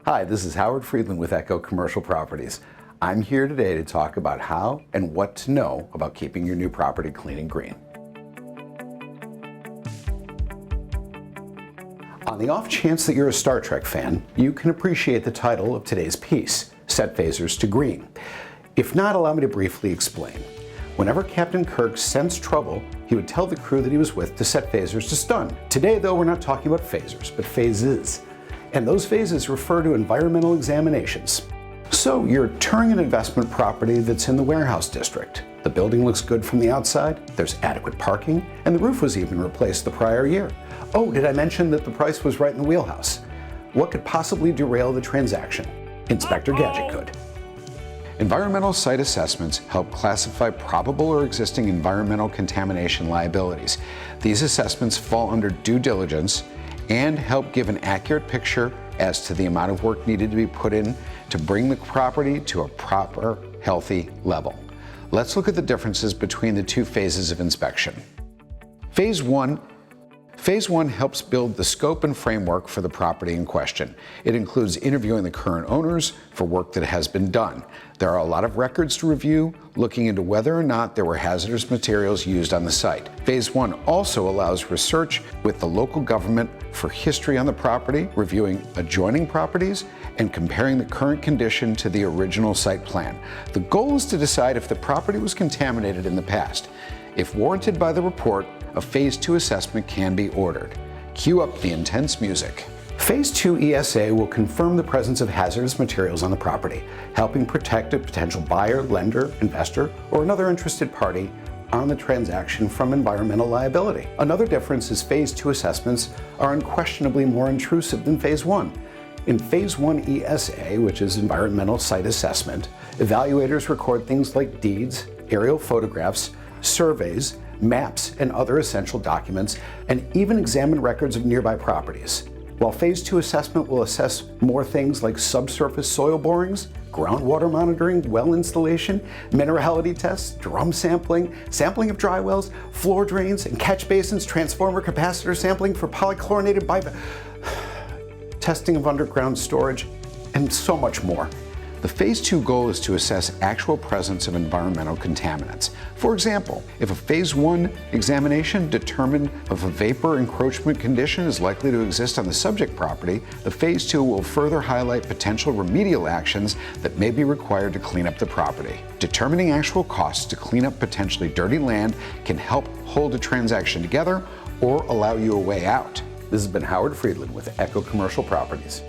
Hi, this is Howard Freedland with Echo Commercial Properties. I'm here today to talk about how and what to know about keeping your new property clean and green. On the off chance that you're a Star Trek fan, you can appreciate the title of today's piece, Set Phasers to Green. If not, allow me to briefly explain. Whenever Captain Kirk sensed trouble, he would tell the crew that he was with to set phasers to stun. Today, though, we're not talking about phasers, but phases. And those phases refer to environmental examinations. So you're touring an investment property that's in the warehouse district. The building looks good from the outside, there's adequate parking, and the roof was even replaced the prior year. Oh, did I mention that the price was right in the wheelhouse? What could possibly derail the transaction? Inspector Gadget could. Environmental site assessments help classify probable or existing environmental contamination liabilities. These assessments fall under due diligence and help give an accurate picture as to the amount of work needed to be put in to bring the property to a proper, healthy level. Let's look at the differences between the two phases of inspection. Phase one helps build the scope and framework for the property in question. It includes interviewing the current owners for work that has been done. There are a lot of records to review, looking into whether or not there were hazardous materials used on the site. Phase one also allows research with the local government for history on the property, reviewing adjoining properties, and comparing the current condition to the original site plan. The goal is to decide if the property was contaminated in the past. If warranted by the report, a Phase 2 assessment can be ordered. Cue up the intense music. Phase 2 ESA will confirm the presence of hazardous materials on the property, helping protect a potential buyer, lender, investor, or another interested party on the transaction from environmental liability. Another difference is Phase 2 assessments are unquestionably more intrusive than Phase 1. In Phase 1 ESA, which is Environmental Site Assessment, evaluators record things like deeds, aerial photographs, surveys, maps, and other essential documents, and even examine records of nearby properties. While Phase 2 assessment will assess more things like subsurface soil borings, groundwater monitoring, well installation, minerality tests, drum sampling, sampling of dry wells, floor drains and catch basins, transformer capacitor sampling for polychlorinated testing of underground storage, and so much more. The Phase 2 goal is to assess actual presence of environmental contaminants. For example, if a Phase 1 examination determined if a vapor encroachment condition is likely to exist on the subject property, the Phase 2 will further highlight potential remedial actions that may be required to clean up the property. Determining actual costs to clean up potentially dirty land can help hold a transaction together or allow you a way out. This has been Howard Freedland with Echo Commercial Properties.